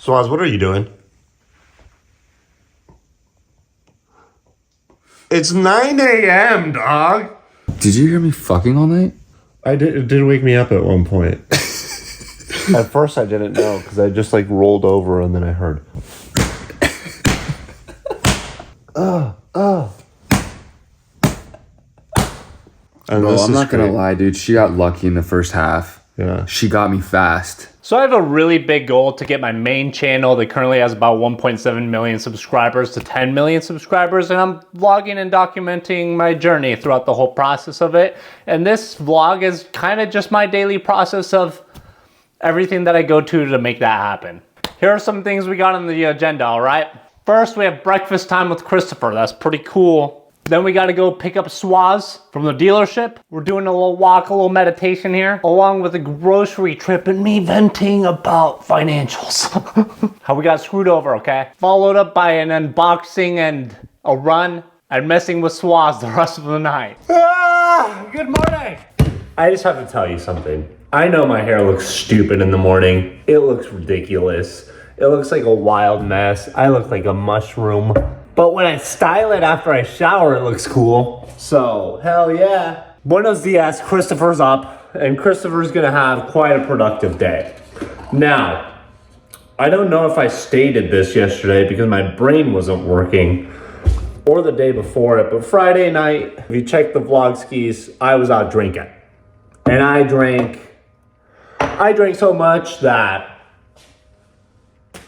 Swaz, what are you doing? It's 9 a.m., dog. Did you hear me fucking all night? It did wake me up at one point. At first, I didn't know because I just like rolled over and then I heard. And Bro, I'm not gonna lie, dude. She got lucky in the first half. Yeah. She got me fast. So I have a really big goal to get my main channel that currently has about 1.7 million subscribers to 10 million subscribers, and I'm vlogging and documenting my journey throughout the whole process of it. And this vlog is kind of just my daily process of everything that I go to make that happen. Here are some things we got on the agenda, all right? First, we have breakfast time with Christopher. That's pretty cool. Then we gotta go pick up Swaz from the dealership. We're doing a little walk, a little meditation here, along with a grocery trip and me venting about financials. How we got screwed over, okay? Followed up by an unboxing and a run and messing with Swaz the rest of the night. Good morning. I just have to tell you something. I know my hair looks stupid in the morning. It looks ridiculous. It looks like a wild mess. I look like a mushroom. But when I style it after I shower, it looks cool. So, hell yeah. Buenos dias, Christopher's up, and Christopher's gonna have quite a productive day. Now, I don't know if I stated this yesterday because my brain wasn't working, or the day before it, but Friday night, if you check the vlog skis, I was out drinking. And I drank so much that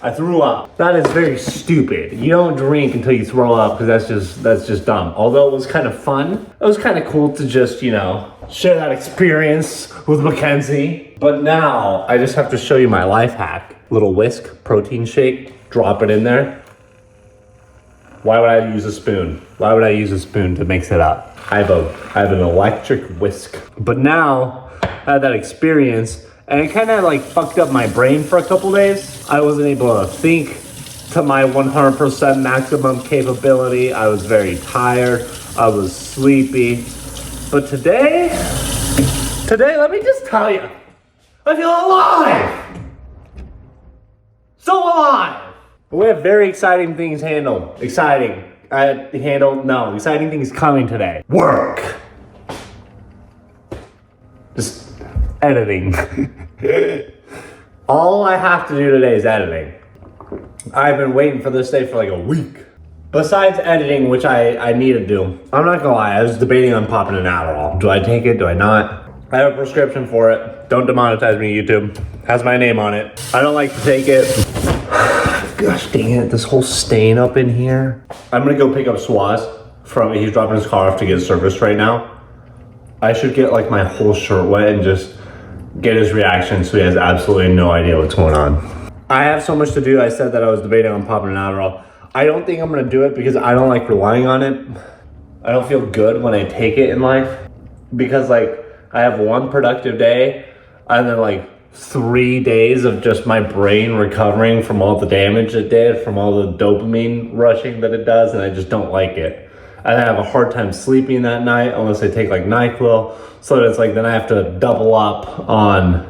I threw up. That is very stupid. You don't drink until you throw up because that's just dumb. Although it was kind of fun. It was kind of cool to just, share that experience with Mackenzie. But now I just have to show you my life hack. Little whisk protein shake, drop it in there. Why would I use a spoon? Why would I use a spoon to mix it up? I have an electric whisk. But now I had that experience. And it kind of like fucked up my brain for a couple days. I wasn't able to think to my 100% maximum capability. I was very tired. I was sleepy. But today, let me just tell you, I feel alive. So alive. But we have very exciting things handled. Exciting things coming today. Work. Just editing. All I have to do today is editing. I've been waiting for this day for like a week. Besides editing, which I need to do, I'm not gonna lie, I was debating on popping an Adderall. Do I take it? Do I not? I have a prescription for it. Don't demonetize me, YouTube. Has my name on it. I don't like to take it. Gosh dang it, this whole stain up in here. I'm gonna go pick up Swaz he's dropping his car off to get serviced right now. I should get like my whole shirt wet and just get his reaction so he has absolutely no idea what's going on. I have so much to do. I said that I was debating on popping an Adderall. I don't think I'm gonna do it because I don't like relying on it. I don't feel good when I take it in life because like I have one productive day and then like 3 days of just my brain recovering from all the damage it did, from all the dopamine rushing that it does, and I just don't like it. And I have a hard time sleeping that night unless I take like NyQuil. So it's like then I have to double up on,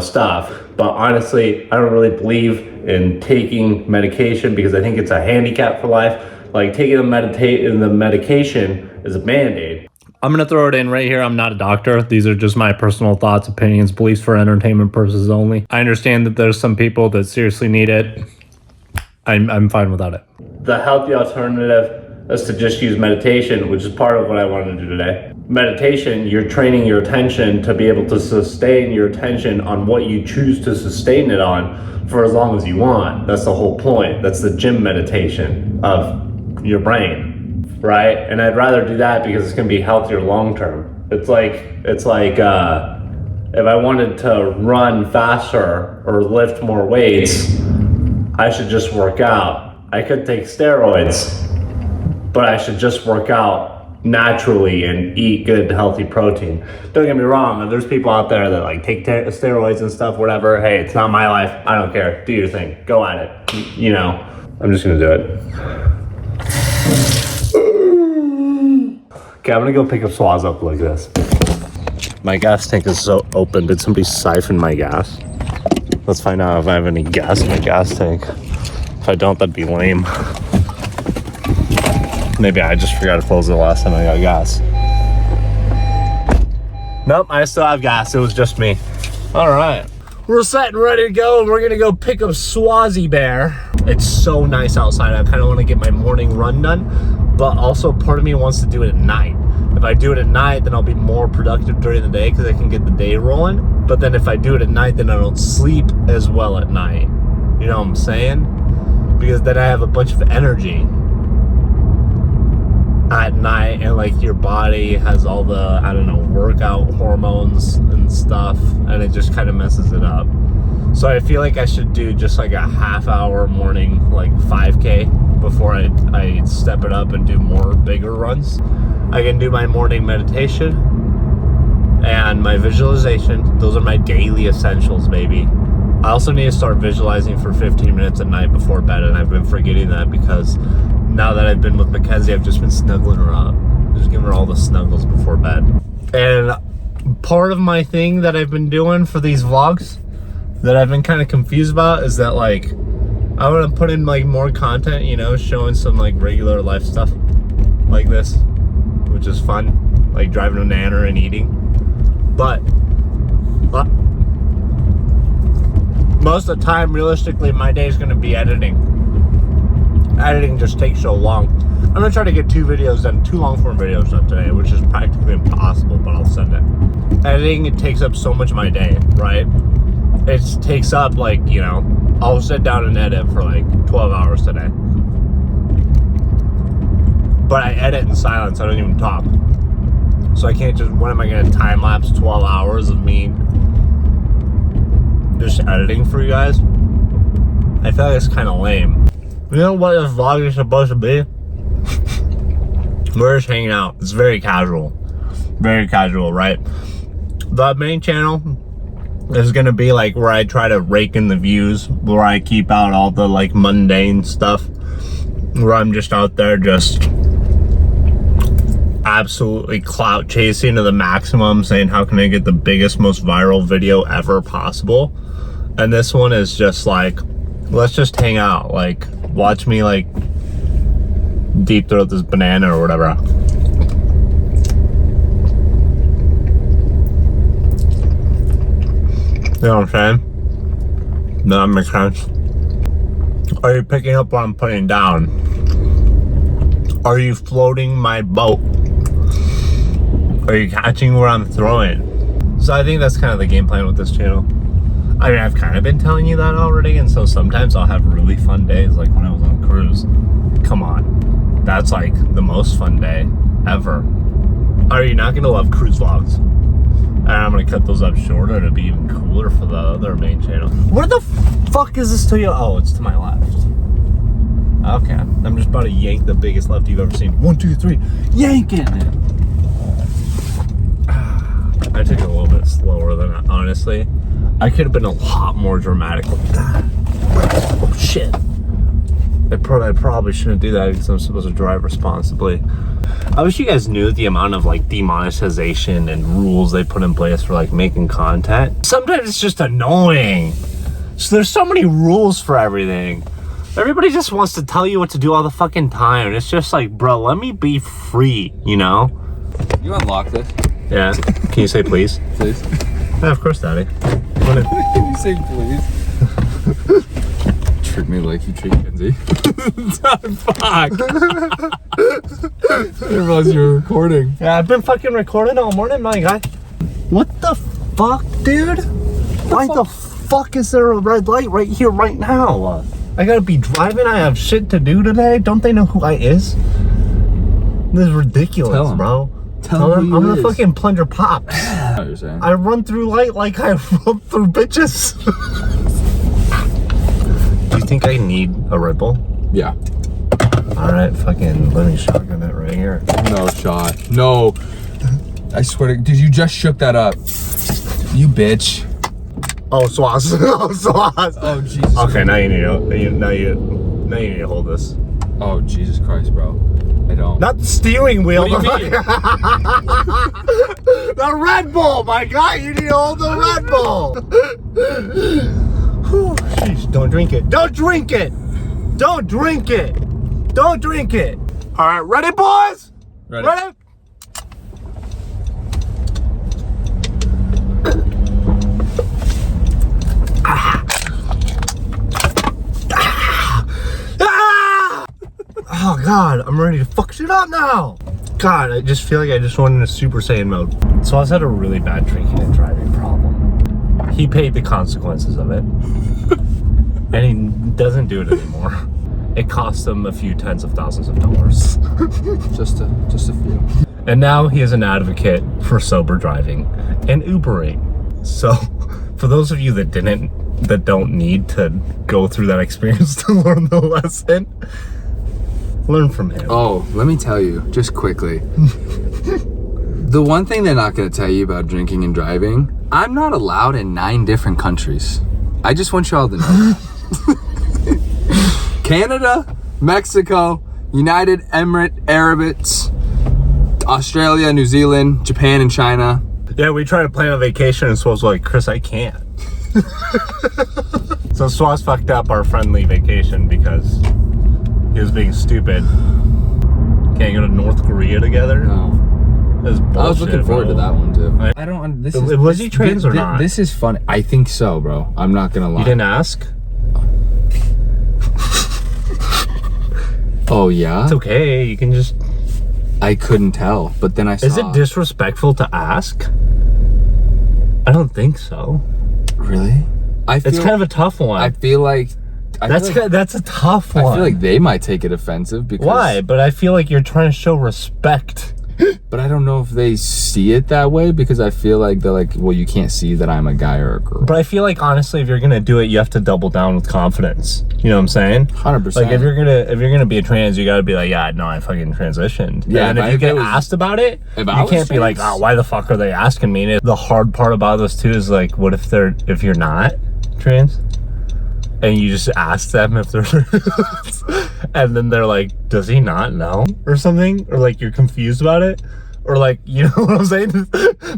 stuff. But honestly, I don't really believe in taking medication because I think it's a handicap for life. Like taking the medication is a Band-Aid. I'm gonna throw it in right here. I'm not a doctor. These are just my personal thoughts, opinions, beliefs for entertainment purposes only. I understand that there's some people that seriously need it. I'm fine without it. The healthy alternative is to just use meditation, which is part of what I wanted to do today. Meditation, you're training your attention to be able to sustain your attention on what you choose to sustain it on for as long as you want. That's the whole point. That's the gym meditation of your brain, right? And I'd rather do that because it's gonna be healthier long term. It's like if I wanted to run faster or lift more weights, I should just work out. I could take steroids, but I should just work out naturally and eat good, healthy protein. Don't get me wrong, there's people out there that like take steroids and stuff, whatever. Hey, it's not my life. I don't care. Do your thing. Go at it. I'm just gonna do it. Okay, I'm gonna go pick up Swaz up like this. My gas tank is so open. Did somebody siphon my gas? Let's find out if I have any gas in my gas tank. If I don't, that'd be lame. Maybe I just forgot to close it the last time I got gas. Nope, I still have gas. It was just me. All right. We're set and ready to go, and we're gonna go pick up Swazi Bear. It's so nice outside. I kind of want to get my morning run done, but also part of me wants to do it at night. If I do it at night, then I'll be more productive during the day because I can get the day rolling. But then if I do it at night, then I don't sleep as well at night. You know what I'm saying? Because then I have a bunch of energy at night, and like your body has all the, I don't know, workout hormones and stuff, and it just kind of messes it up. So I feel like I should do just like a half-hour morning, like 5K before I step it up and do more bigger runs. I can do my morning meditation and my visualization. Those are my daily essentials, baby. I also need to start visualizing for 15 minutes at night before bed, and I've been forgetting that because now that I've been with Mackenzie, I've just been snuggling her up. Just giving her all the snuggles before bed. And part of my thing that I've been doing for these vlogs that I've been kind of confused about is that, like, I want to put in like more content, you know, showing some like regular life stuff like this, which is fun, like driving a nanner and eating. But most of the time, realistically, my day is going to be editing. Editing just takes so long. I'm going to try to get 2 videos done, 2 long-form videos done today, which is practically impossible, but I'll send it. Editing, it takes up so much of my day, right? It takes up, like, you know, I'll sit down and edit for like 12 hours today. But I edit in silence, I don't even talk. So I can't just, when am I going to time-lapse 12 hours of me just editing for you guys? I feel like it's kind of lame. You know what this vlog is supposed to be? We're just hanging out. It's very casual. Very casual, right? The main channel is gonna be like where I try to rake in the views, where I keep out all the like mundane stuff, where I'm just out there just absolutely clout chasing to the maximum, saying how can I get the biggest, most viral video ever possible. And this one is just like, let's just hang out, like watch me like deep throat this banana or whatever. You know what I'm saying? Does that make sense? Are you picking up what I'm putting down? Are you floating my boat? Are you catching where I'm throwing? So I think that's kind of the game plan with this channel. I mean, I've kind of been telling you that already, and so sometimes I'll have really fun days, like when I was on cruise. Come on. That's like the most fun day ever. Are you not gonna love cruise vlogs? And I'm gonna cut those up shorter to be even cooler for the other main channel. Where the fuck is this to you? Oh, it's to my left. Okay, I'm just about to yank the biggest left you've ever seen. 1, 2, 3, yanking it. I took it a little bit slower than that, honestly. I could have been a lot more dramatic with that. Oh shit. I probably shouldn't do that because I'm supposed to drive responsibly. I wish you guys knew the amount of like demonetization and rules they put in place for like making content. Sometimes it's just annoying. So there's so many rules for everything. Everybody just wants to tell you what to do all the fucking time. And it's just like, bro, let me be free, you know? You unlock this? Yeah. Can you say please? Please. Yeah, of course, Daddy. Can you say please? Treat me like you treat Kenzie. Fuck. I didn't realize you were recording. Yeah, I've been fucking recording all morning, my guy. What the fuck, dude? Why the fuck is there a red light right here, right now? I gotta be driving. I have shit to do today. Don't they know who I is? This is ridiculous, bro. Tell them I'm gonna fucking plunger pops. I know what you're saying. I run through light like I run through bitches. Do you think I need a Red Bull? Yeah. Alright, fucking let me shotgun it right here. No shot. No. I swear to, did you just shook that up? You bitch. Oh, swazo. Oh, swazo. Oh, Jesus. Okay, now you need to hold this. Oh, Jesus Christ, bro. I don't. Not the steering wheel. What do you mean? The Red Bull, my guy. You need to hold the Red Bull. Whew, sheesh, don't drink it. Don't drink it! Don't drink it! Don't drink it! All right, ready, boys? Ready? Oh God, I'm ready to fuck shit up now. God, I just feel like I just went into Super Saiyan mode. So I had a really bad drinking and driving problem. He paid the consequences of it. And he doesn't do it anymore. It cost him a few tens of thousands of dollars. Just a few. And now he is an advocate for sober driving and Ubering. So for those of you that don't need to go through that experience to learn the lesson, learn from him. Oh, let me tell you, just quickly. The one thing they're not going to tell you about drinking and driving, I'm not allowed in 9 different countries. I just want y'all to know. Canada, Mexico, United Emirates, Australia, New Zealand, Japan, and China. Yeah, we tried to plan a vacation and Swaz was like, Chris, I can't. So Swaz fucked up our friendly vacation because he was being stupid. Can't go to North Korea together? No. That's bullshit, I was looking forward to that one too. I don't. Was he trans or not? This is funny. I think so, bro. I'm not gonna lie. You didn't ask? Oh yeah. It's okay. You can just. I couldn't tell, but then I saw. Is it disrespectful to ask? I don't think so. Really? It's kind of a tough one. I feel like. That's a tough one. I feel like they might take it offensive because. Why? But I feel like you're trying to show respect. But I don't know if they see it that way because I feel like they're like, well, you can't see that I'm a guy or a girl. But I feel like honestly, if you're gonna do it, you have to double down with confidence. You know what I'm saying? 100%. Like if you're gonna be a trans, you gotta be like, yeah, no, I fucking transitioned. Yeah. And if you get asked about it, you can't be like, oh, why the fuck are they asking me? And the hard part about this too is like, what if you're not trans? And you just ask them if they're and then they're like, does he not know or something, or like you're confused about it, or like, you know what I'm saying?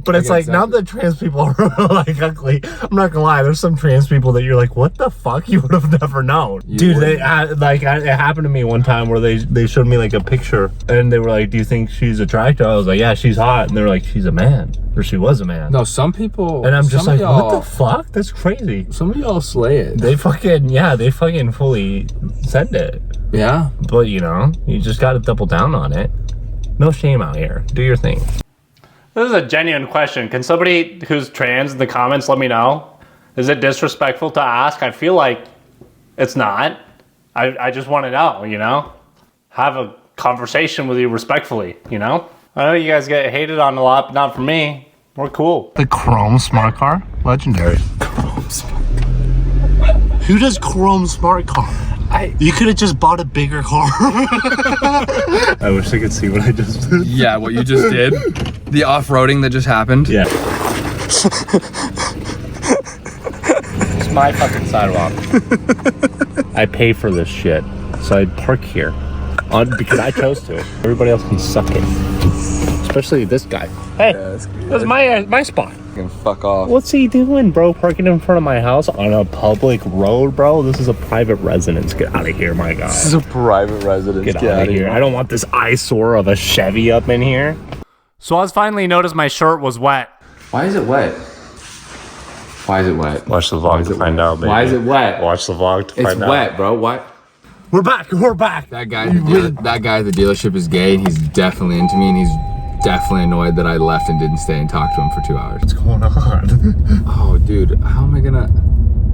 But it's like, not that trans people are like ugly. I'm not gonna lie, there's some trans people that you're like, what the fuck, you would have never known. Dude, it happened to me one time where they showed me like a picture and they were like, do you think she's attractive? I was like, yeah, she's hot. And they're like, she's a man, or she was a man. No, some people. And I'm just like, what the fuck? That's crazy. Some of y'all slay it. They fucking fully send it. Yeah. But you know, you just gotta double down on it. No shame out here. Do your thing. This is a genuine question. Can somebody who's trans in the comments let me know? Is it disrespectful to ask? I feel like it's not. I just want to know, you know? Have a conversation with you respectfully, you know? I know you guys get hated on a lot, but not from me. We're cool. The Chrome Smart Car? Legendary. Chrome Smart. Who does Chrome Smart Car? You could have just bought a bigger car. I wish I could see what I just did. Yeah, what you just did. The off-roading that just happened. Yeah. It's my fucking sidewalk. I pay for this shit, so I park here because I chose to. Everybody else can suck it, especially this guy. Hey, yeah, that's my spot. Fuck off. What's he doing, bro? Parking in front of my house on a public road, bro? This is a private residence. Get out of here, my guy. This is a private residence. Get out of here. I don't want this eyesore of a Chevy up in here. So I finally noticed my shirt was wet. Why is it wet? Why is it wet? Watch the vlog to find out, baby. Why is it wet? Watch the vlog to find out. It's wet, bro. What? We're back. That guy at the dealership is gay, and he's definitely into me, and he's definitely annoyed that I left and didn't stay and talk to him for 2 hours. What's going on? Oh, dude, how am I gonna...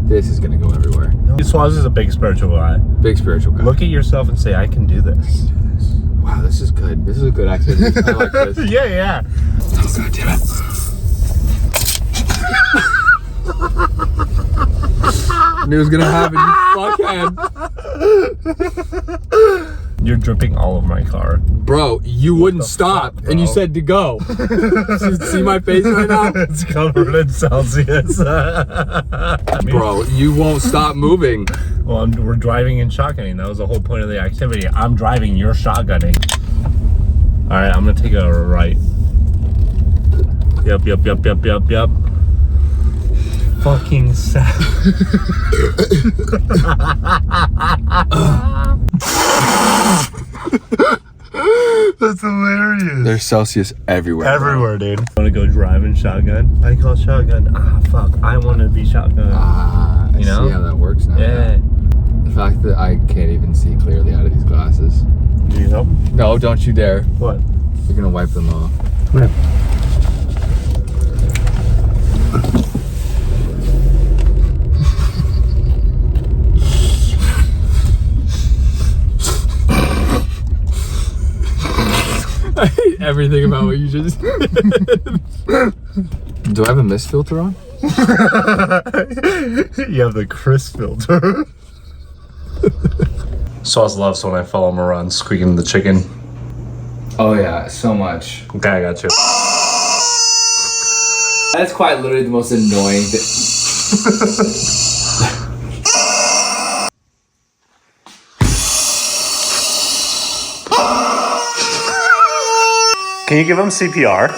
This is gonna go everywhere. Swaz is a big spiritual guy. Big spiritual guy. Look at yourself and say, I can do this. Wow, this is good. This is a good activity. I like this. Yeah. Oh, God damn it. I knew it was gonna happen, you fuckhead. You're dripping all over my car. Bro, you wouldn't stop, and you said to go. See my face right now? It's covered in Celsius. Bro, you won't stop moving. Well, we're driving and shotgunning. That was the whole point of the activity. I'm driving, you're shotgunning. All right, I'm gonna take a right. Yep. fucking sad. That's hilarious. There's Celsius everywhere. Everywhere, dude. I want to go driving shotgun. I call shotgun. Fuck. I want to be shotgun. I You know? see how that works now. Yeah. The fact that I can't even see clearly out of these glasses. Do you know? No, don't you dare. What? You're gonna wipe them off. Yeah. I hate everything about what you just did. Do I have a mist filter on? You have the crisp filter. Sauce loves when I follow him around squeaking the chicken. Oh yeah, so much. Okay, I got you. That's quite literally the most annoying thing. Can you give him CPR?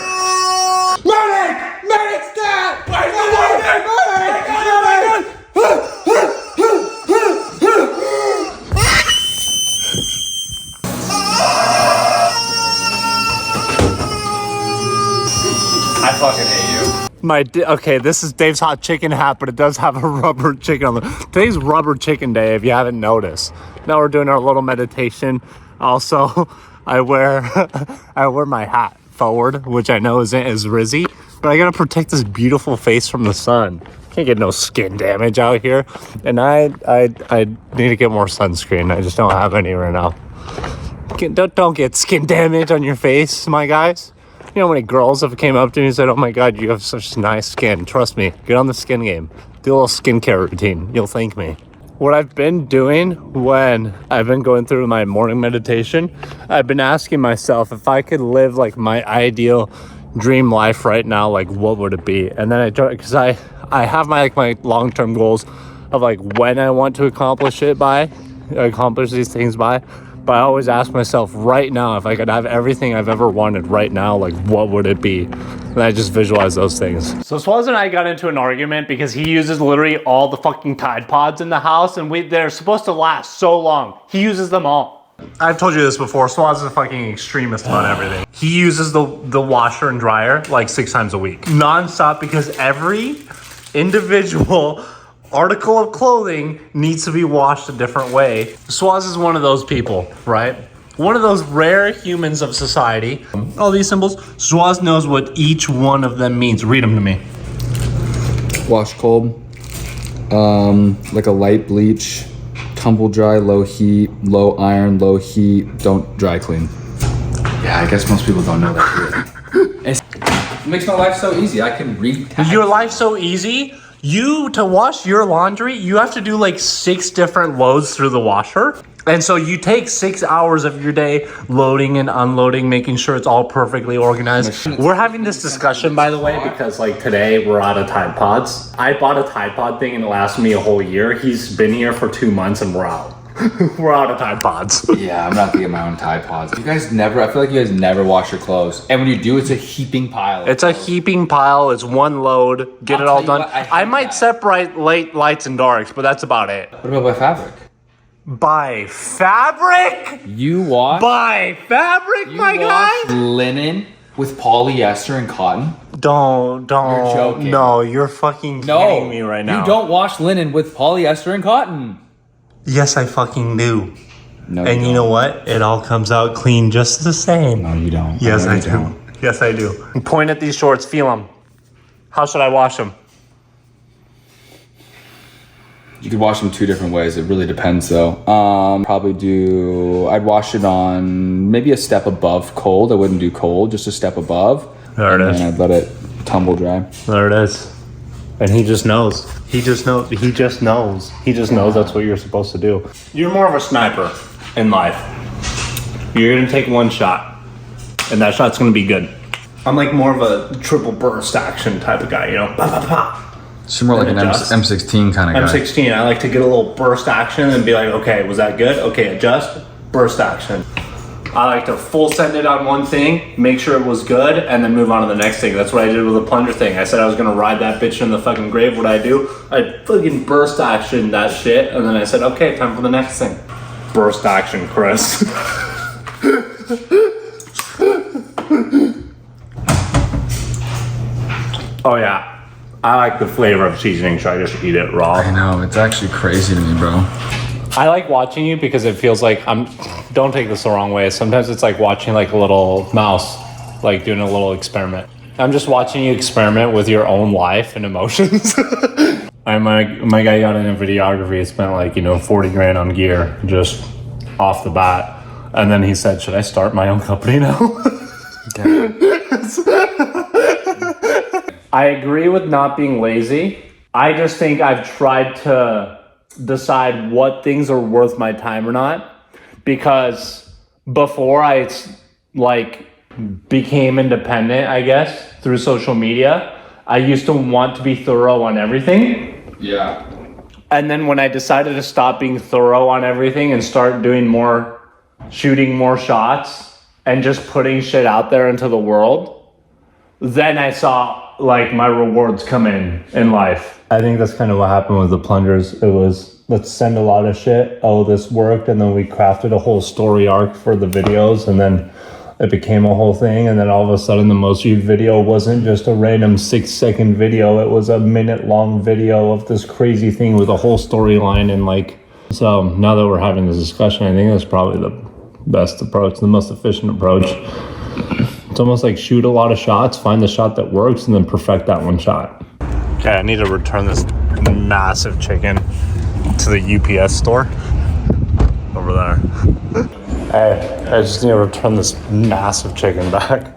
I fucking hate you. Okay, this is Dave's hot chicken hat, but it does have a rubber chicken on it. Today's rubber chicken day, if you haven't noticed. Now we're doing our little meditation. Also, I wear my hat forward, which I know isn't as rizzy, but I gotta protect this beautiful face from the sun. Can't get no skin damage out here, and I need to get more sunscreen. I just don't have any right now. Don't get skin damage on your face, my guys. You know how many girls have came up to me and said, "Oh my God, you have such nice skin." Trust me, get on the skin game. Do a little skincare routine. You'll thank me. What I've been doing when I've been going through my morning meditation, I've been asking myself if I could live like my ideal dream life right now, like what would it be? And then because I have my long-term goals of like when I want to accomplish these things by. But I always ask myself right now, if I could have everything I've ever wanted right now, like what would it be? And I just visualize those things. So Swaz and I got into an argument because he uses literally all the fucking Tide Pods in the house, and they're supposed to last so long. He uses them all. I've told you this before, Swaz is a fucking extremist about everything. He uses the washer and dryer like 6 times a week. Non-stop, because every individual article of clothing needs to be washed a different way. Swaz is one of those people, right? One of those rare humans of society. All these symbols, Swaz knows what each one of them means. Read them to me. Wash cold. Like a light bleach. Tumble dry, low heat, low iron, low heat. Don't dry clean. Yeah, I guess most people don't know that. It makes my life so easy. I can read tags. Your life's so easy. To wash your laundry, you have to do like 6 different loads through the washer. And so you take 6 hours of your day loading and unloading, making sure it's all perfectly organized. We're having this discussion, by the way, because like today we're out of Tide Pods. I bought a Tide Pod thing and it lasted me a whole year. He's been here for 2 months and we're out. We're out of Tide Pods. Yeah, I'm not getting my own Tide Pods. I feel like you guys never wash your clothes. And when you do, it's a heaping pile. It's a heaping pile. It's one load. Get it all done. I might separate lights and darks, but that's about it. What about by fabric? By fabric? You wash? By fabric, my guy? Linen with polyester and cotton? Don't. You're joking. No, you're fucking kidding me right now. You don't wash linen with polyester and cotton. Yes, I fucking do. No, and you know what? It all comes out clean just the same. No, you don't. Yes, I do. Yes, I do. Point at these shorts, feel them. How should I wash them? You could wash them 2 different ways. It really depends though. I'd wash it on maybe a step above cold. I wouldn't do cold, just a step above. There it is. And I'd let it tumble dry. There it is. And he just knows. He just knows that's what you're supposed to do. You're more of a sniper in life. You're gonna take one shot, and that shot's gonna be good. I'm like more of a triple burst action type of guy, you know? Bah, bah, bah. So more like an M16 kind of guy. M16, I like to get a little burst action and be like, okay, was that good? Okay, adjust, burst action. I like to full send it on one thing, make sure it was good, and then move on to the next thing. That's what I did with the plunger thing. I said I was gonna ride that bitch in the fucking grave. What I do? I fucking burst action that shit, and then I said, okay, time for the next thing. Burst action, Chris. Oh yeah. I like the flavor of seasoning, so I just eat it raw. I know, it's actually crazy to me, bro. I like watching you because it feels like don't take this the wrong way. Sometimes it's like watching like a little mouse, like doing a little experiment. I'm just watching you experiment with your own life and emotions. My guy got into videography. He spent like, 40 grand on gear just off the bat. And then he said, should I start my own company now? I agree with not being lazy. I just think I've tried to decide what things are worth my time or not, because before I became independent, I guess, through social media, I used to want to be thorough on everything. Yeah. And then when I decided to stop being thorough on everything and start shooting more shots and just putting shit out there into the world, then I saw like my rewards come in life. I think that's kind of what happened with the plungers. It was, let's send a lot of shit. Oh, this worked. And then we crafted a whole story arc for the videos. And then it became a whole thing. And then all of a sudden the most viewed video wasn't just a random 6-second video. It was a minute-long video of this crazy thing with a whole storyline. And so now that we're having this discussion, I think that's probably the best approach, the most efficient approach. It's almost like shoot a lot of shots, find the shot that works, and then perfect that one shot. Okay, I need to return this massive chicken to the UPS store over there. Hey, I just need to return this massive chicken back.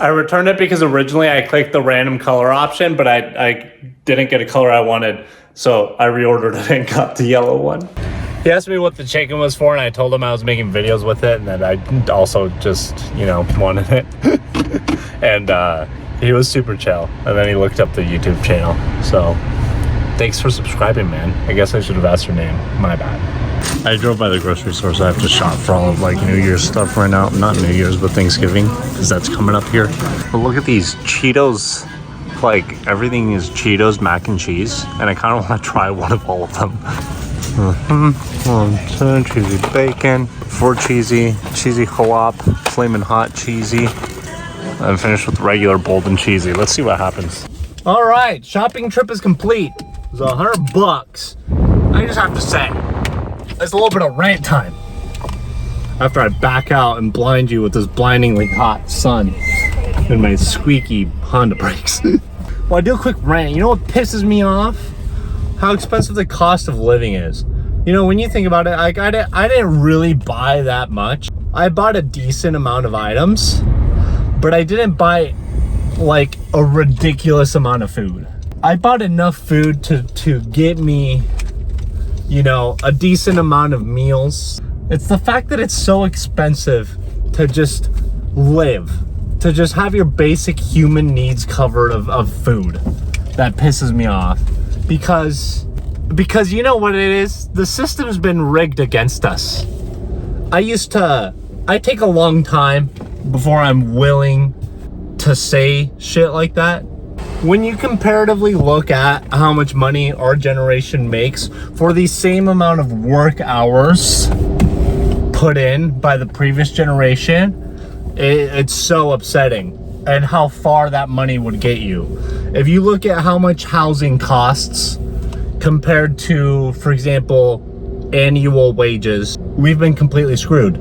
I returned it because originally I clicked the random color option, but I didn't get a color I wanted, so I reordered it and got the yellow one. He asked me what the chicken was for, and I told him I was making videos with it, and that I also just, wanted it. And he was super chill. And then he looked up the YouTube channel. So thanks for subscribing, man. I guess I should have asked your name. My bad. I drove by the grocery store, so I have to shop for all of New Year's stuff right now. Not New Year's, but Thanksgiving, because that's coming up here. But look at these Cheetos. Everything is Cheetos, mac and cheese. And I kind of want to try one of all of them. 1, 2, cheesy bacon, 4 cheesy jalap, flamin' hot cheesy. I'm finished with regular bold and cheesy. Let's see what happens. All right, shopping trip is complete. It was $100. I just have to say, it's a little bit of rant time. After I back out and blind you with this blindingly hot sun and my squeaky Honda brakes. Well, I do a quick rant. You know what pisses me off? How expensive the cost of living is. When you think about it, I didn't really buy that much. I bought a decent amount of items, but I didn't buy a ridiculous amount of food. I bought enough food to get me, a decent amount of meals. It's the fact that it's so expensive to just live, to just have your basic human needs covered of food that pisses me off. Because you know what it is? The system's been rigged against us. I take a long time before I'm willing to say shit like that. When you comparatively look at how much money our generation makes for the same amount of work hours put in by the previous generation, it's so upsetting. And how far that money would get you. If you look at how much housing costs compared to, for example, annual wages, we've been completely screwed.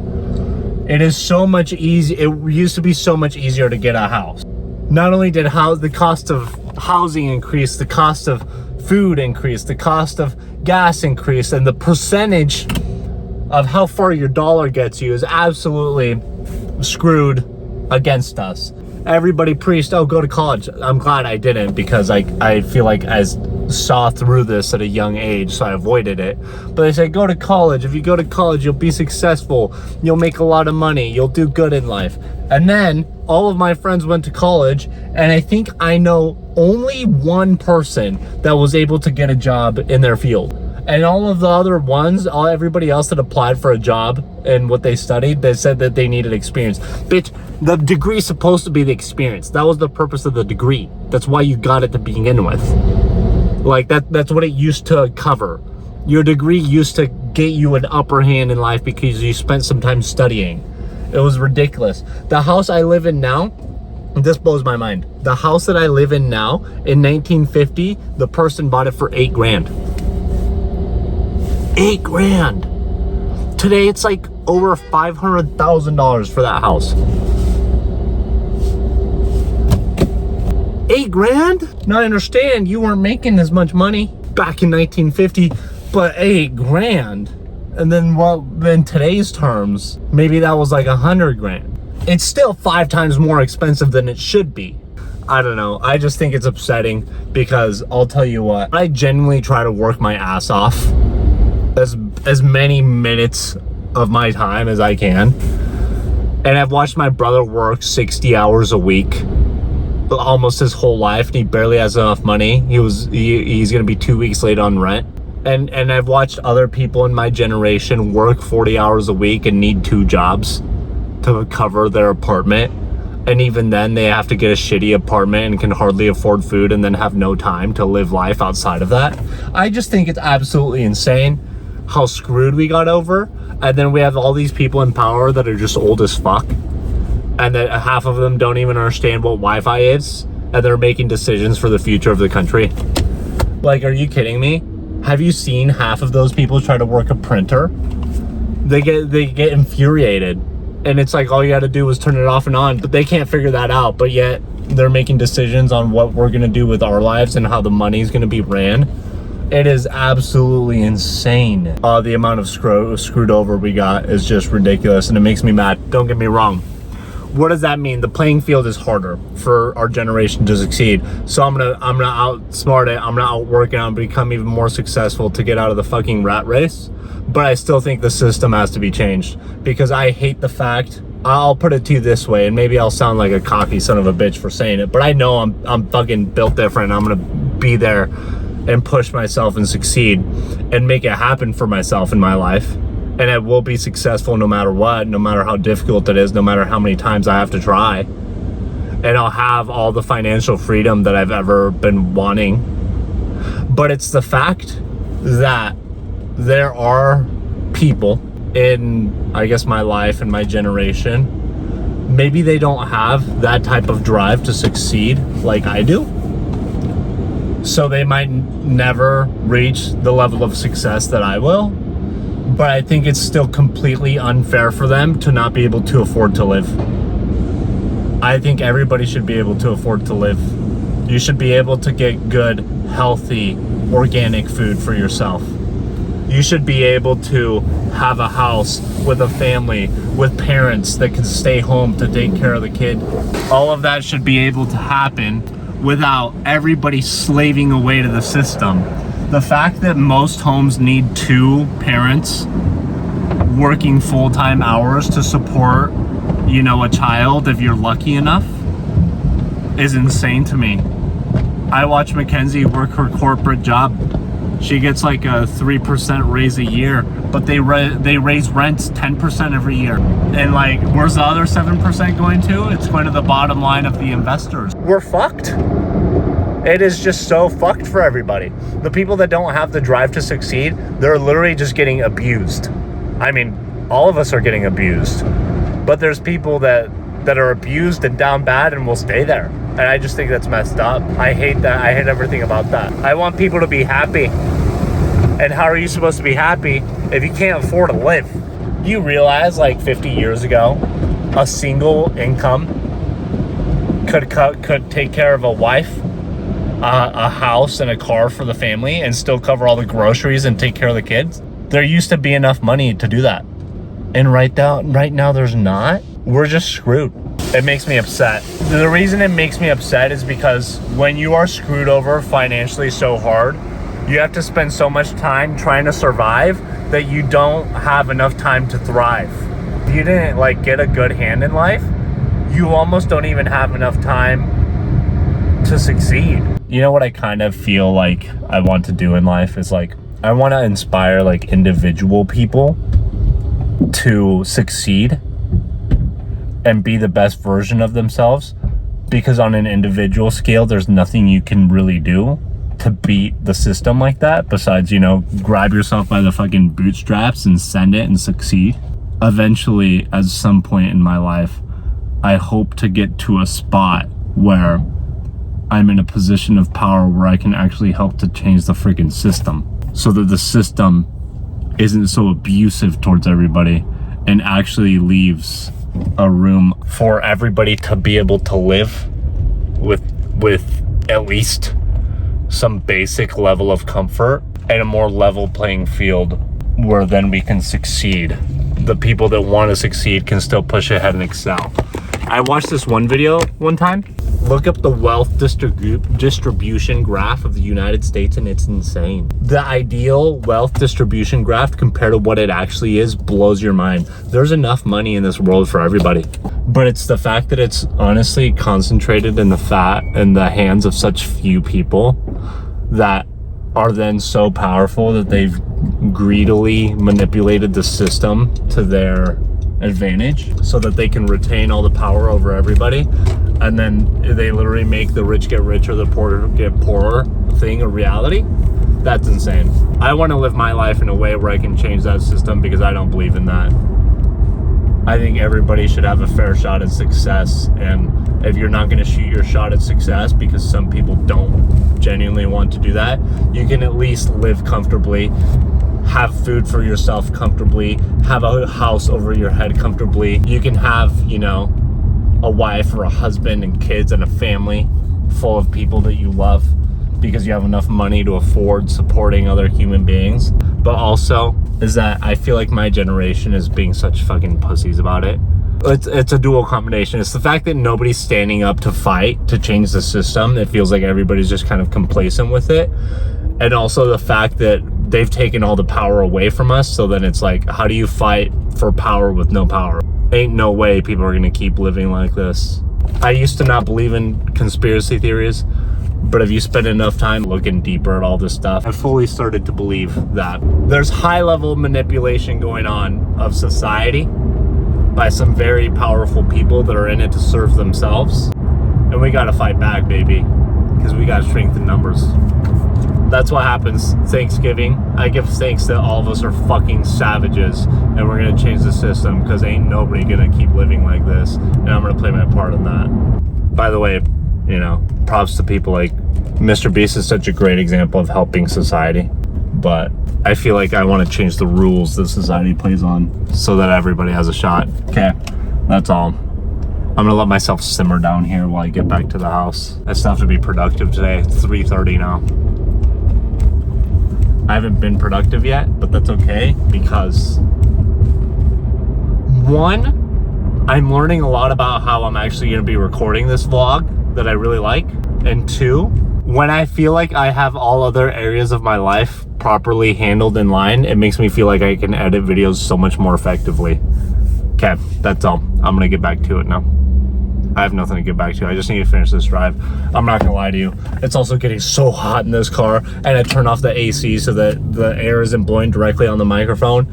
It is so much easy. It used to be so much easier to get a house. Not only did the cost of housing increase, the cost of food increase, the cost of gas increase, and the percentage of how far your dollar gets you is absolutely screwed against us. Everybody preached, oh, go to college. I'm glad I didn't, because I feel like I saw through this at a young age, so I avoided it. But they say, go to college. If you go to college, you'll be successful. You'll make a lot of money. You'll do good in life. And then all of my friends went to college, and I think I know only one person that was able to get a job in their field. And all of the other ones, everybody else that applied for a job and what they studied, they said that they needed experience. Bitch, the degree is supposed to be the experience. That was the purpose of the degree. That's why you got it to begin with. Like that's what it used to cover. Your degree used to get you an upper hand in life because you spent some time studying. It was ridiculous. The house I live in now, this blows my mind. The house that I live in now, in 1950, the person bought it for $8 grand. $8 grand. Today it's like over $500,000 for that house. $8 grand? Now I understand you weren't making as much money back in 1950, but $8 grand. And then what, in today's terms, maybe that was like 100 grand. It's still 5 times more expensive than it should be. I don't know. I just think it's upsetting because I'll tell you what, I genuinely try to work my ass off as many minutes of my time as I can. And I've watched my brother work 60 hours a week almost his whole life, and he barely has enough money. He's gonna be 2 weeks late on rent. And I've watched other people in my generation work 40 hours a week and need 2 jobs to cover their apartment. And even then they have to get a shitty apartment and can hardly afford food and then have no time to live life outside of that. I just think it's absolutely insane how screwed we got over. And then we have all these people in power that are just old as fuck. And that half of them don't even understand what Wi-Fi is. And they're making decisions for the future of the country. Like, are you kidding me? Have you seen half of those people try to work a printer? They get infuriated. And it's like all you gotta do is turn it off and on. But they can't figure that out. But yet they're making decisions on what we're gonna do with our lives and how the money's gonna be ran. It is absolutely insane. The amount of screwed over we got is just ridiculous, and it makes me mad. Don't get me wrong. What does that mean? The playing field is harder for our generation to succeed. So I'm gonna outsmart it. I'm gonna outwork it. I'm gonna become even more successful to get out of the fucking rat race. But I still think the system has to be changed because I hate the fact. I'll put it to you this way, and maybe I'll sound like a cocky son of a bitch for saying it, but I know I'm fucking built different. I'm gonna be there and push myself and succeed and make it happen for myself in my life. And I will be successful no matter what, no matter how difficult it is, no matter how many times I have to try. And I'll have all the financial freedom that I've ever been wanting. But it's the fact that there are people in, I guess, my life and my generation, maybe they don't have that type of drive to succeed like I do. So they might never reach the level of success that I will. But I think it's still completely unfair for them to not be able to afford to live. I think everybody should be able to afford to live. You should be able to get good, healthy, organic food for yourself. You should be able to have a house with a family, with parents that can stay home to take care of the kid. All of that should be able to happen without everybody slaving away to the system. The fact that most homes need 2 parents working full-time hours to support, a child if you're lucky enough is insane to me. I watch Mackenzie work her corporate job. She gets like a 3% raise a year, but they raise rents 10% every year. And like, where's the other 7% going to? It's going to the bottom line of the investors. We're fucked. It is just so fucked for everybody. The people that don't have the drive to succeed, they're literally just getting abused. I mean, all of us are getting abused. But there's people that are abused and down bad and will stay there. And I just think that's messed up. I hate that. I hate everything about that. I want people to be happy. And how are you supposed to be happy if you can't afford to live? You realize like 50 years ago, a single income could take care of a wife, a house, and a car for the family and still cover all the groceries and take care of the kids. There used to be enough money to do that. And right now there's not. We're just screwed. It makes me upset. The reason it makes me upset is because when you are screwed over financially so hard, you have to spend so much time trying to survive that you don't have enough time to thrive. If you didn't like get a good hand in life, you almost don't even have enough time to succeed. You know what I kind of feel like I want to do in life is like I want to inspire like individual people to succeed and be the best version of themselves, because on an individual scale there's nothing you can really do to beat the system like that besides, you know, grab yourself by the fucking bootstraps and send it and succeed. Eventually, at some point in my life, I hope to get to a spot where I'm in a position of power where I can actually help to change the freaking system, so that the system isn't so abusive towards everybody and actually leaves a room for everybody to be able to live with at least some basic level of comfort and a more level playing field, where then we can succeed. The people that want to succeed can still push ahead and excel. I watched this one video one time. Look up the wealth distribution graph of the United States, and it's insane. The ideal wealth distribution graph compared to what it actually is blows your mind. There's enough money in this world for everybody, but it's the fact that it's honestly concentrated in the hands of such few people that are then so powerful that they've greedily manipulated the system to their advantage so that they can retain all the power over everybody, and then they literally make the rich get richer, the poor get poorer thing a reality. That's insane. I want to live my life in a way where I can change that system, because I don't believe in that. I think everybody should have a fair shot at success, and if you're not going to shoot your shot at success because some people don't genuinely want to do that, you can at least live comfortably, have food for yourself comfortably, have a house over your head comfortably. You can have, you know, a wife or a husband and kids and a family full of people that you love, because you have enough money to afford supporting other human beings. But also is that I feel like my generation is being such fucking pussies about it. It's a dual combination. It's the fact that nobody's standing up to fight to change the system. It feels like everybody's just kind of complacent with it. And also the fact that they've taken all the power away from us. So then it's like, how do you fight for power with no power? Ain't no way people are gonna keep living like this. I used to not believe in conspiracy theories, but if you spend enough time looking deeper at all this stuff, I fully started to believe that there's high level manipulation going on of society by some very powerful people that are in it to serve themselves. And we gotta fight back, baby, because we got strength in numbers. That's what happens Thanksgiving. I give thanks that all of us are fucking savages, and we're gonna change the system, because ain't nobody gonna keep living like this, and I'm gonna play my part in that. By the way, you know, props to people like Mr. Beast is such a great example of helping society, but I feel like I want to change the rules that society plays on so that everybody has a shot. Okay, that's all. I'm gonna let myself simmer down here while I get back to the house. I still have to be productive today. It's 3:30 now. I haven't been productive yet, but that's okay, because one, I'm learning a lot about how I'm actually gonna be recording this vlog that I really like, and two, when I feel like I have all other areas of my life properly handled in line, it makes me feel like I can edit videos so much more effectively. Okay, that's all. I'm gonna get back to it now. I have nothing to get back to. I just need to finish this drive. I'm not gonna lie to you. It's also getting so hot in this car, and I turn off the AC so that the air isn't blowing directly on the microphone.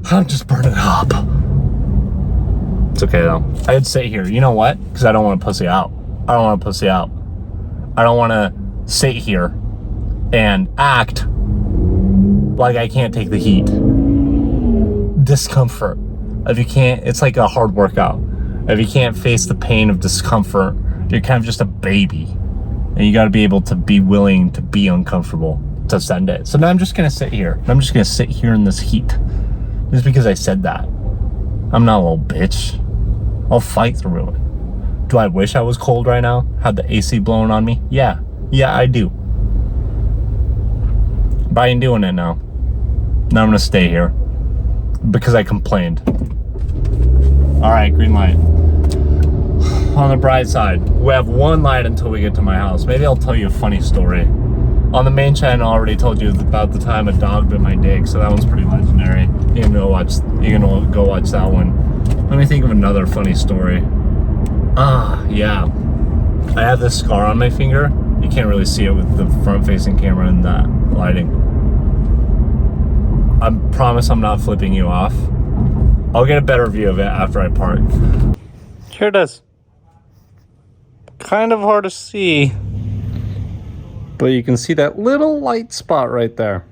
I'm just burning up. It's okay though. I'd sit here. You know what? Because I don't want to pussy out. I don't want to pussy out. I don't want to sit here and act like I can't take the heat. Discomfort. If you can't, it's like a hard workout. If you can't face the pain of discomfort, you're kind of just a baby. And you got to be able to be willing to be uncomfortable to send it. So now I'm just going to sit here. I'm just going to sit here in this heat. Just because I said that. I'm not a little bitch. I'll fight through it. Do I wish I was cold right now? Had the AC blowing on me? Yeah. Yeah, I do. But I ain't doing it now. Now I'm gonna stay here. Because I complained. Alright, green light. On the bright side, we have one light until we get to my house. Maybe I'll tell you a funny story. On the main channel, I already told you about the time a dog bit my dick, so that one's pretty legendary. You can go watch that one. Let me think of another funny story. Yeah. I have this scar on my finger. You can't really see it with the front-facing camera and that lighting. I promise I'm not flipping you off. I'll get a better view of it after I park. Here it is. Kind of hard to see, but you can see that little light spot right there.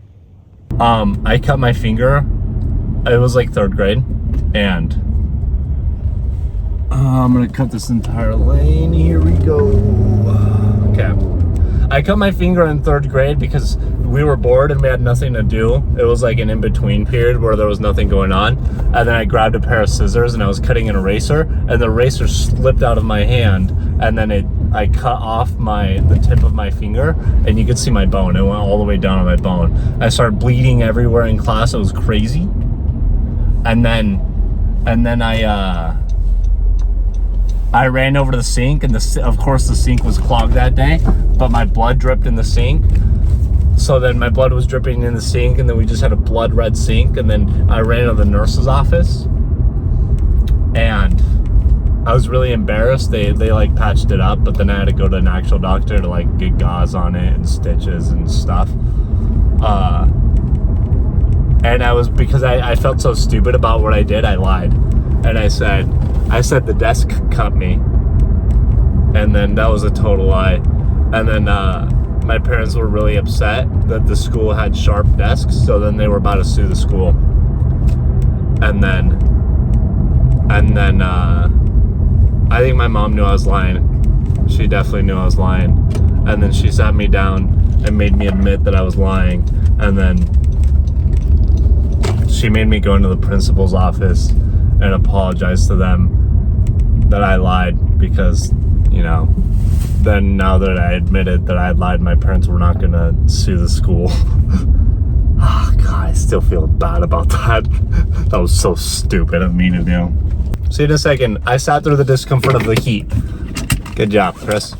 I cut my finger. It was like 3rd grade, and I'm gonna cut this entire lane. Here we go. Okay. I cut my finger in 3rd grade because we were bored and we had nothing to do. It was like an in-between period where there was nothing going on. And then I grabbed a pair of scissors and I was cutting an eraser, and the eraser slipped out of my hand, and then I cut off the tip of my finger, and you could see my bone. It went all the way down on my bone. I started bleeding everywhere in class. It was crazy. And then I ran over to the sink, and of course the sink was clogged that day, but my blood dripped in the sink. So then my blood was dripping in the sink, and then we just had a blood red sink. And then I ran to the nurse's office, and I was really embarrassed. They like patched it up, but then I had to go to an actual doctor to like get gauze on it and stitches and stuff. And because I felt so stupid about what I did, I lied. And I said the desk cut me. And then that was a total lie. And then my parents were really upset that the school had sharp desks, so then they were about to sue the school. And then I think my mom knew I was lying. She definitely knew I was lying. And then she sat me down and made me admit that I was lying. And then she made me go into the principal's office and apologize to them that I lied, because, you know, then now that I admitted that I had lied, my parents were not gonna sue the school. Oh God, I still feel bad about that. That was so stupid of me to do. See you in a second. I sat through the discomfort of the heat. Good job, Chris.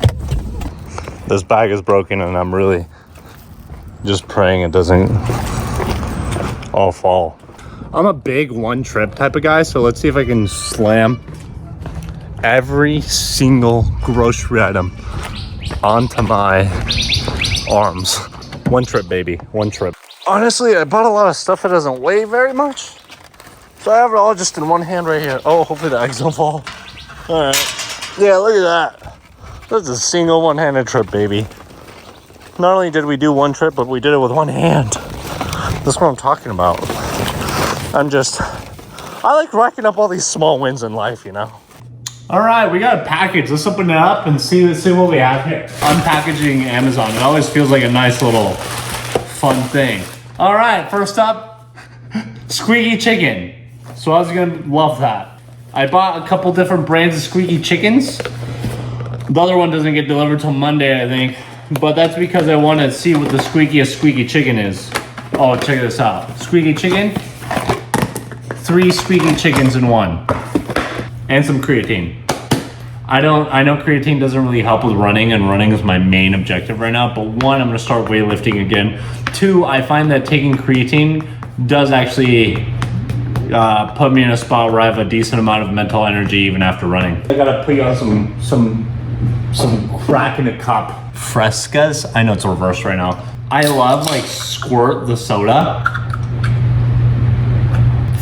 This bag is broken, and I'm really just praying it doesn't all fall. I'm a big one trip type of guy, so let's see if I can slam every single grocery item onto my arms. One trip, baby, one trip. Honestly, I bought a lot of stuff that doesn't weigh very much, so I have it all just in one hand right here. Oh, hopefully the eggs don't fall. All right. Yeah, look at that. That's a single one-handed trip, baby. Not only did we do one trip, but we did it with one hand. That's what I'm talking about. I like racking up all these small wins in life, you know? All right, we got a package. Let's open it up and see what we have here. Unpackaging Amazon. It always feels like a nice little fun thing. All right, first up, squeaky chicken. So I was gonna love that. I bought a couple different brands of squeaky chickens. The other one doesn't get delivered till Monday, I think. But that's because I want to see what the squeakiest squeaky chicken is. Oh, check this out. Squeaky chicken. 3 squeaky chickens in one. And some creatine. I know creatine doesn't really help with running, and running is my main objective right now, but 1, I'm gonna start weightlifting again. 2, I find that taking creatine does actually put me in a spot where I have a decent amount of mental energy even after running. I gotta put you on some crack in a cup. Frescas, I know it's reversed right now. I love like Squirt the soda.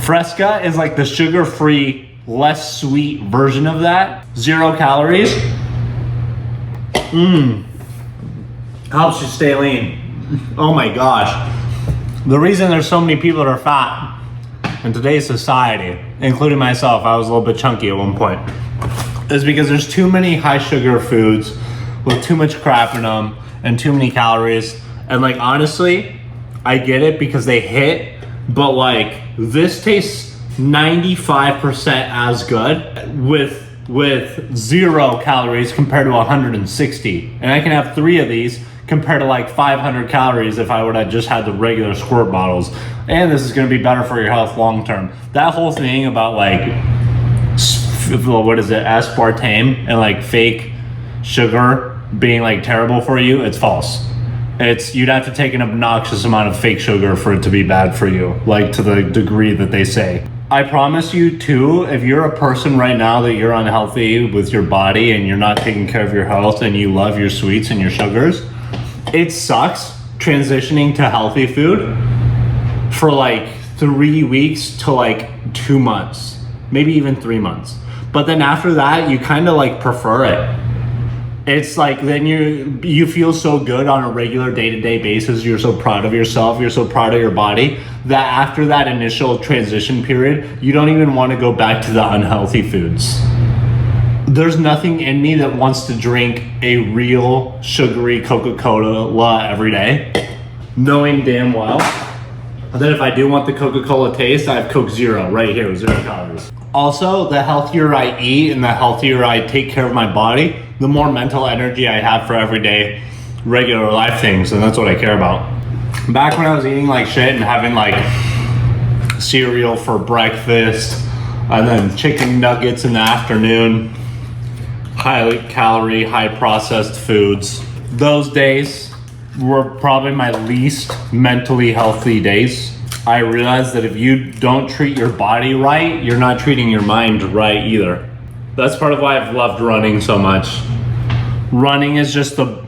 Fresca is like the sugar-free, less sweet version of that. 0 calories. Helps you stay lean. Oh my gosh. The reason there's so many people that are fat in today's society, including myself, I was a little bit chunky at one point, is because there's too many high sugar foods with too much crap in them and too many calories. And like, honestly, I get it because they hit, but like, this tastes 95% as good with 0 calories compared to 160. And I can have 3 of these compared to like 500 calories if I would have just had the regular Squirt bottles. And this is gonna be better for your health long term. That whole thing about like, what is it, aspartame and like fake sugar being like terrible for you, it's false. You'd have to take an obnoxious amount of fake sugar for it to be bad for you, like to the degree that they say. I promise you too, if you're a person right now that you're unhealthy with your body and you're not taking care of your health and you love your sweets and your sugars, it sucks transitioning to healthy food for like 3 weeks to like 2 months, maybe even 3 months. But then after that, you kind of like prefer it. It's like then you feel so good on a regular day-to-day basis. You're so proud of yourself. You're so proud of your body that after that initial transition period, you don't even want to go back to the unhealthy foods. There's nothing in me that wants to drink a real sugary Coca-Cola every day, knowing damn well that if I do want the Coca-Cola taste, I have Coke Zero right here, 0 calories. Also, the healthier I eat and the healthier I take care of my body, the more mental energy I have for everyday regular life things, and that's what I care about. Back when I was eating like shit and having like cereal for breakfast and then chicken nuggets in the afternoon, high calorie, high processed foods, those days were probably my least mentally healthy days. I realized that if you don't treat your body right, you're not treating your mind right either. That's part of why I've loved running so much. Running is just the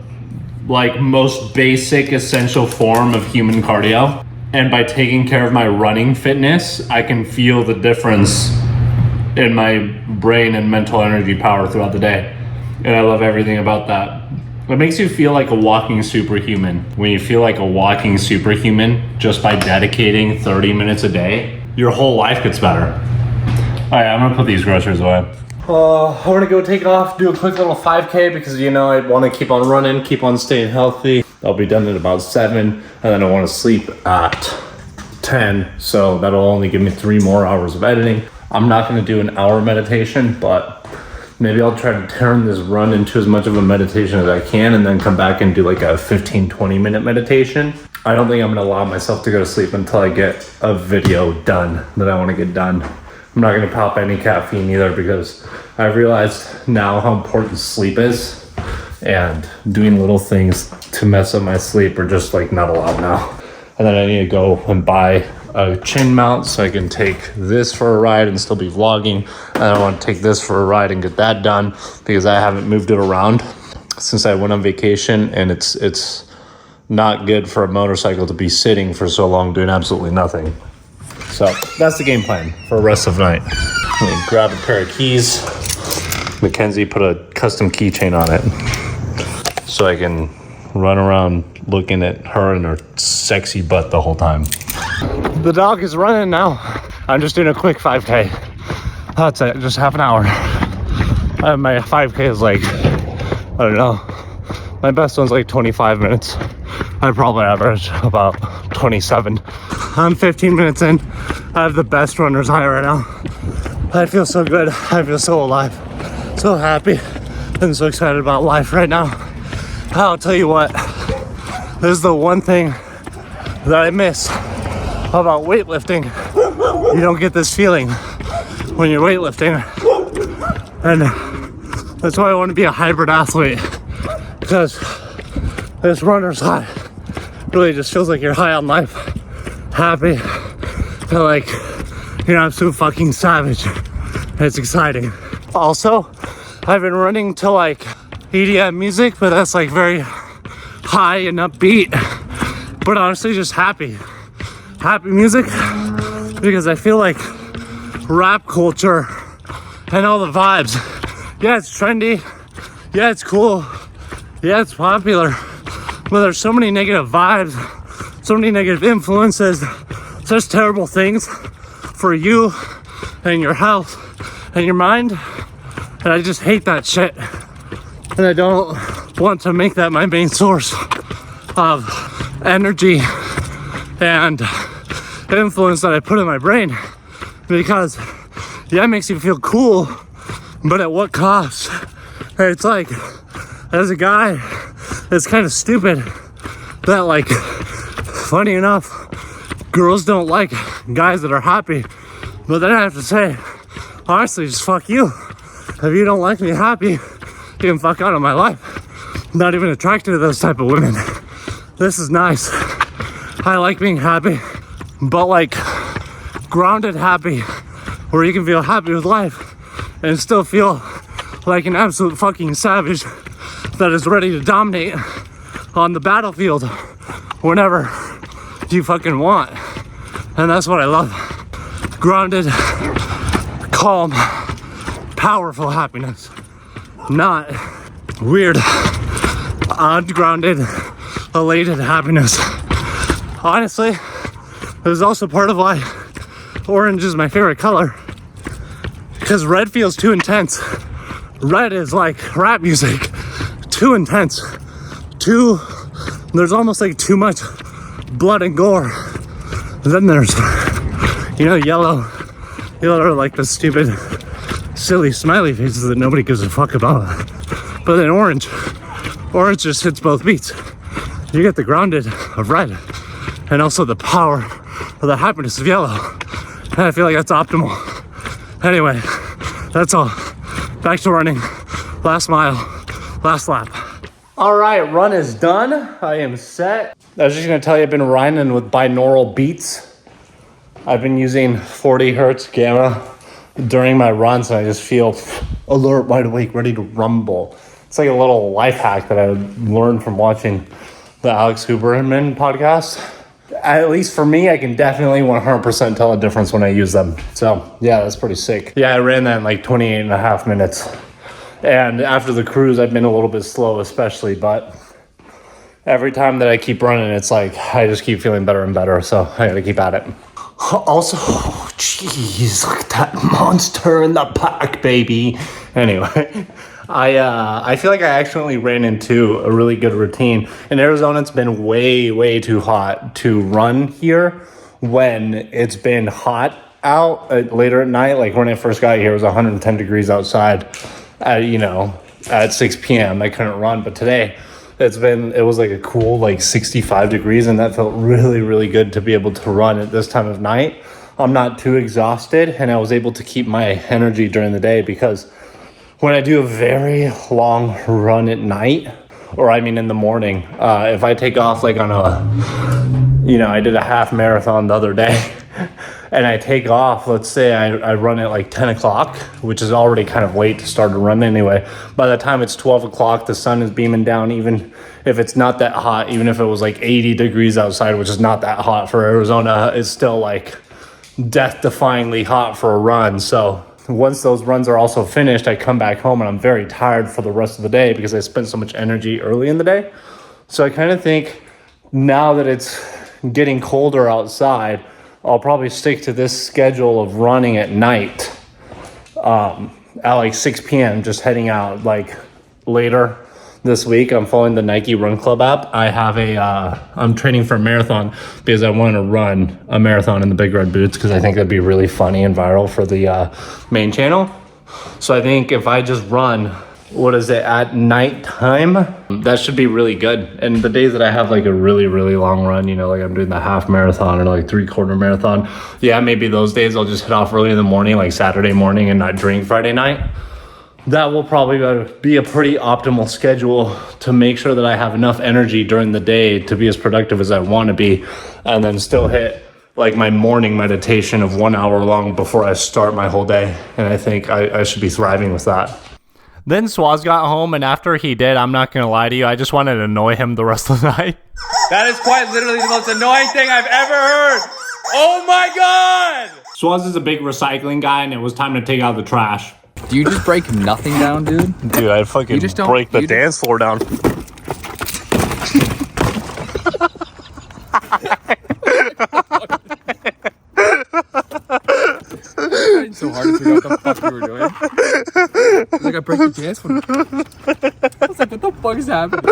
like most basic essential form of human cardio. And by taking care of my running fitness, I can feel the difference in my brain and mental energy power throughout the day. And I love everything about that. It makes you feel like a walking superhuman. When you feel like a walking superhuman just by dedicating 30 minutes a day, your whole life gets better. All right, I'm gonna put these groceries away. I want to go take off, do a quick little 5K because you know I want to keep on running, keep on staying healthy. I'll be done at about 7, and then I want to sleep at 10, so that'll only give me 3 more hours of editing. I'm not going to do an hour meditation, but maybe I'll try to turn this run into as much of a meditation as I can and then come back and do like a 15-20 minute meditation. I don't think I'm going to allow myself to go to sleep until I get a video done that I want to get done. I'm not going to pop any caffeine either because I've realized now how important sleep is, and doing little things to mess up my sleep are just like not allowed now. And then I need to go and buy a chin mount so I can take this for a ride and still be vlogging. And I want to take this for a ride and get that done because I haven't moved it around since I went on vacation, and it's not good for a motorcycle to be sitting for so long doing absolutely nothing. So that's the game plan for the rest of the night. Let me grab a pair of keys. Mackenzie put a custom keychain on it so I can run around looking at her and her sexy butt the whole time. The dog is running now. I'm just doing a quick 5K. That's it, just half an hour. My 5K is like, I don't know, my best one's like 25 minutes. I probably average about 27. I'm 15 minutes in. I have the best runner's high right now. I feel so good. I feel so alive, so happy, and so excited about life right now. I'll tell you what, this is the one thing that I miss about weightlifting. You don't get this feeling when you're weightlifting, and that's why I want to be a hybrid athlete, because this runner's high really just feels like you're high on life, happy, feel like you're an absolute fucking savage. It's exciting. Also, I've been running to like EDM music, but that's like very high and upbeat, but honestly just happy music, because I feel like rap culture and all the vibes, yeah, it's trendy, yeah, it's cool, yeah, it's popular, but there's so many negative vibes, so many negative influences, such terrible things for you and your health and your mind, and I just hate that shit. And I don't want to make that my main source of energy and influence that I put in my brain, because yeah, it makes you feel cool, but at what cost? And it's like, as a guy, it's kind of stupid that, like, funny enough, girls don't like guys that are happy, but then I have to say, honestly, just fuck you. If you don't like me happy, you can fuck out of my life. I'm not even attracted to those type of women. This is nice. I like being happy, but like grounded happy, where you can feel happy with life and still feel like an absolute fucking savage that is ready to dominate on the battlefield whenever you fucking want. And that's what I love. Grounded, calm, powerful happiness. Not weird, ungrounded, elated happiness. Honestly, it was also part of why orange is my favorite color. Because red feels too intense. Red is like rap music. Too intense. There's almost like too much blood and gore. And then there's, yellow. Yellow are like the stupid, silly smiley faces that nobody gives a fuck about. But then orange just hits both beats. You get the grounded of red and also the power of the happiness of yellow. And I feel like that's optimal. Anyway, that's all. Back to running. Last mile, last lap. All right, run is done. I am set. I was just gonna tell you I've been running with binaural beats. I've been using 40 hertz gamma during my runs, and I just feel alert, wide awake, ready to rumble. It's like a little life hack that I learned from watching the Alex Huberman podcast. At least for me, I can definitely 100% tell a difference when I use them. So yeah, that's pretty sick. Yeah, I ran that in like 28 and a half minutes. And after the cruise, I've been a little bit slow, especially, but every time that I keep running, it's like I just keep feeling better and better. So I gotta keep at it. Also, jeez, look at that monster in the pack, baby. Anyway, I feel like I accidentally ran into a really good routine. In Arizona, it's been way, way too hot to run here when it's been hot out later at night. Like when I first got here, it was 110 degrees outside. At 6 p.m. I couldn't run, but today it was like a cool like 65 degrees, and that felt really, really good to be able to run at this time of night. I'm not too exhausted, and I was able to keep my energy during the day, because when I do a very long run at night, or I mean in the morning, if I take off like on I did a half marathon the other day, and I take off, let's say I run at like 10 o'clock, which is already kind of late to start a run anyway. By the time it's 12 o'clock, the sun is beaming down, even if it's not that hot, even if it was like 80 degrees outside, which is not that hot for Arizona, it's still like death-defyingly hot for a run. So once those runs are also finished, I come back home and I'm very tired for the rest of the day because I spent so much energy early in the day. So I kind of think now that it's getting colder outside, I'll probably stick to this schedule of running at night at like 6 p.m., just heading out like later this week. I'm following the Nike Run Club app. I'm training for a marathon because I want to run a marathon in the big red boots, because I think that'd be really funny and viral for the main channel. So I think if I just run, at nighttime, that should be really good. And the days that I have like a really, really long run, like I'm doing the half marathon or like 3/4 marathon, maybe those days I'll just head off early in the morning, like Saturday morning, and not drink Friday night. That will probably be a pretty optimal schedule to make sure that I have enough energy during the day to be as productive as I want to be, and then still hit like my morning meditation of 1 hour long before I start my whole day. And I think I should be thriving with that. Then Swaz got home, and after he did, I'm not going to lie to you, I just wanted to annoy him the rest of the night. That is quite literally the most annoying thing I've ever heard. Oh my God! Swaz is a big recycling guy, and it was time to take out the trash. Do you just break nothing down, dude? Dude, I'd fucking break the dance floor down. So hard to figure out what the fuck you were doing. Like I break the dance floor. I was like, what the fuck is happening?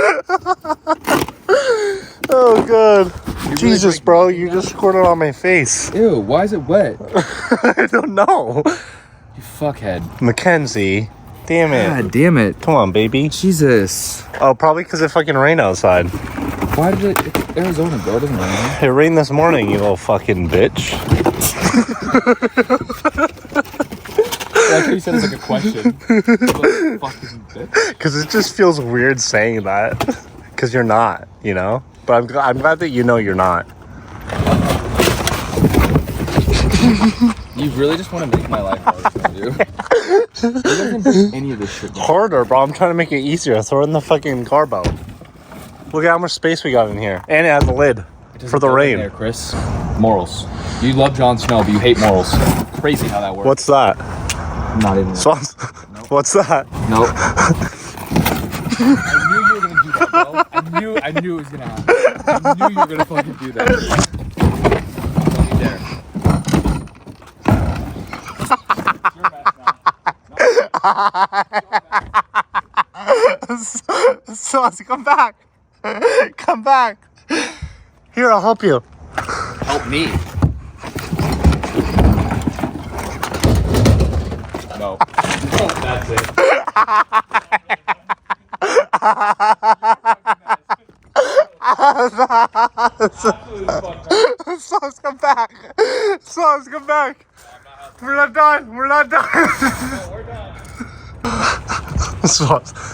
Oh god. Jesus, really, bro, you just squirted on my face. Ew, why is it wet? I don't know. You fuckhead. Mackenzie. Damn it. God damn it. Come on, baby. Jesus. Oh, probably because it fucking rained outside. Why did it? It's Arizona, bro. It doesn't rain. It rained this morning, you little fucking bitch. I like how you said it's like a question. Fucking bitch. Because it just feels weird saying that. Because you're not, But I'm glad that you know you're not. You really just want to make my life harder, don't you? You don't do any of this shit. Harder, bro. I'm trying to make it easier. Throw it in the fucking carbo. Look at how much space we got in here. And it has a lid. for the rain. There, Chris. Morals. You love Jon Snow, but you hate morals. Crazy how that works. What's that? Not even. Swans. Nope. What's that? Nope. I knew you were gonna do that, bro. I knew it was gonna happen. I knew you were gonna fucking do that. Don't you dare. Swans, come back. Come back. Here, I'll help you. Help me. No. That's it. Swans, come back. Swans, come back. We're not done. We're not done. No, we're done.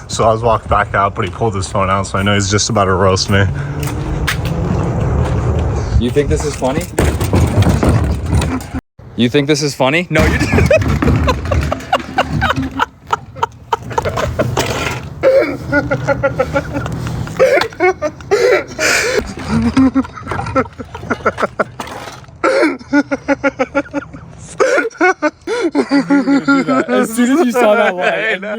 Swans walked back out, but he pulled his phone out, so I know he's just about to roast me. You think this is funny? You think this is funny? No, you didn't. As soon as you saw that line, I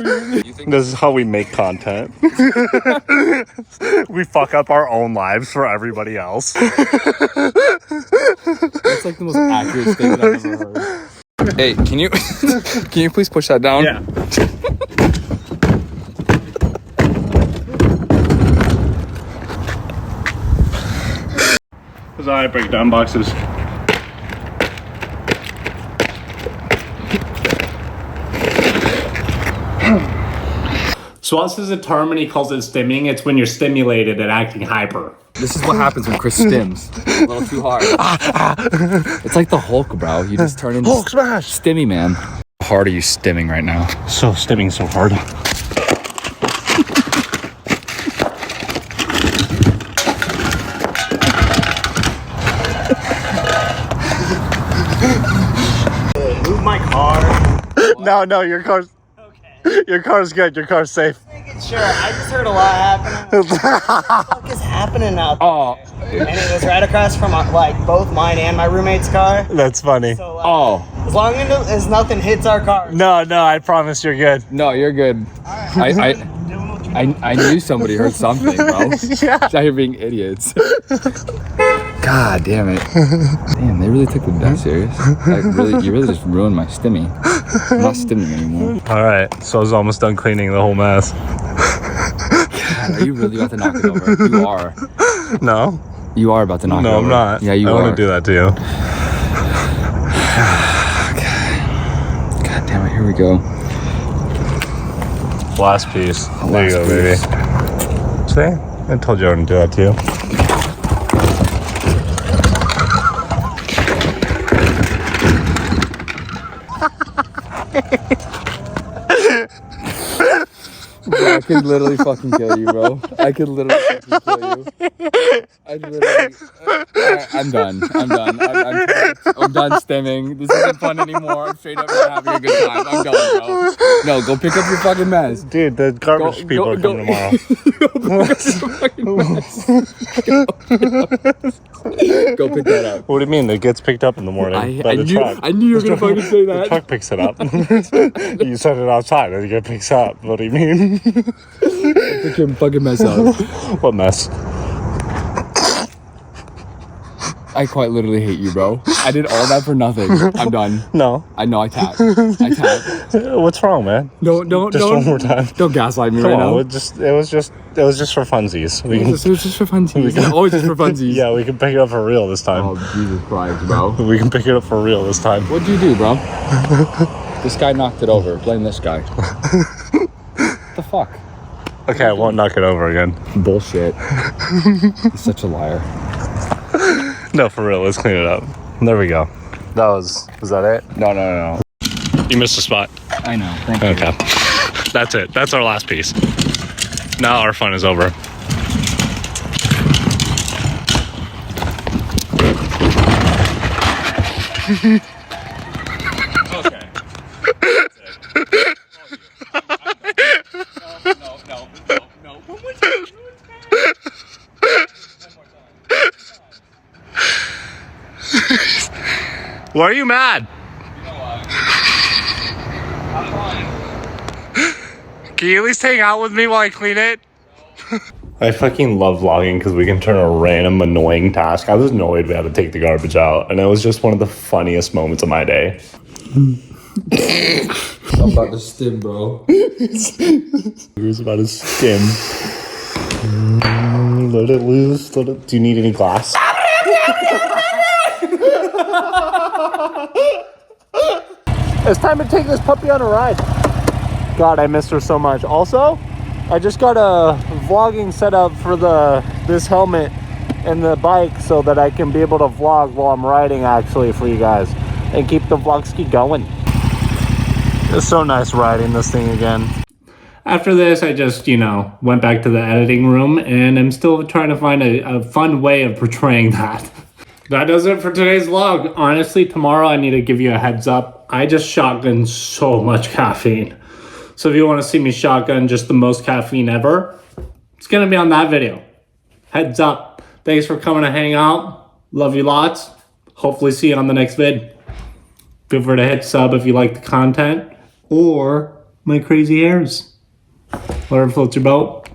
knew you. This is how we make content. We fuck up our own lives for everybody else. That's like the most accurate statement I've ever heard. Hey, can you please push that down? Yeah. That's how I break down boxes. Swans has a term and he calls it stimming. It's when you're stimulated and acting hyper. This is what happens when Chris stims. A little too hard. It's like the Hulk, bro. You just turn into Hulk smash! Stimmy, man. How hard are you stimming right now? So stimming so hard. Move my car. No, your car's... Okay. Your car's good. Your car's safe. Sure, I just heard a lot happening. What the fuck is happening out there? Oh. And it was right across from like both mine and my roommate's car. That's funny. So, Oh. as long as nothing hits our car. No, I promise you're good. No, you're good. I knew somebody heard something, bro. Yeah. Now you're being idiots. God damn it. Damn, they really took that serious. You really just ruined my stimmy. I'm not stimming anymore. All right, so I was almost done cleaning the whole mess. God, are you really about to knock it over? You are. No. You are about to knock it over. No, I'm not. Yeah, you I are. don't want to do that to you. God damn it, here we go. Last piece. There you go, baby. See? I told you I wouldn't do that to you. Bro, I could literally fucking kill you, bro. I could literally fucking kill you. I'm done. I'm done stimming. This isn't fun anymore. I'm straight up not having a good time. I'm done, bro. No, go pick up your fucking mess. Dude, the garbage people are coming tomorrow. Go pick that up. What do you mean? It gets picked up in the morning by the truck. I knew you were gonna fucking say The that. truck picks it up. You set it outside and it picks up. What do you mean? Pick your fucking mess up. What mess? I quite literally hate you, bro. I did all that for nothing. I'm done. No. I know. I tapped. What's wrong, man? Don't. Just one more time. Don't gaslight me Come right on, now. it was just for funsies. It was just for funsies. It's always just for funsies. Yeah, we can pick it up for real this time. Oh, Jesus Christ, bro. We can pick it up for real this time. What'd you do, bro? This guy knocked it over. Blame this guy. What the fuck? Okay, I won't knock it over again. Bullshit. He's such a liar. No, for real, let's clean it up. There we go. Was that it? No. You missed a spot. I know. Thank you. Okay. That's it. That's our last piece. Now our fun is over. No. Why are you mad? Can you at least hang out with me while I clean it? I fucking love vlogging because we can turn a random annoying task. I was annoyed we had to take the garbage out, and it was just one of the funniest moments of my day. I'm about to stim, bro. He was about to skim. Let it loose. Let it. Do you need any glass? It's time to take this puppy on a ride. God, I missed her so much. Also, I just got a vlogging setup for this helmet and the bike so that I can be able to vlog while I'm riding actually for you guys and keep the vlogski going. It's so nice riding this thing again. After this, I just, went back to the editing room and I'm still trying to find a fun way of portraying that. That does it for today's vlog. Honestly, tomorrow I need to give you a heads up. I just shotgun so much caffeine. So if you want to see me shotgun just the most caffeine ever, it's going to be on that video. Heads up. Thanks for coming to hang out. Love you lots. Hopefully see you on the next vid. Feel free to hit sub if you like the content or my crazy hairs. Whatever floats your boat.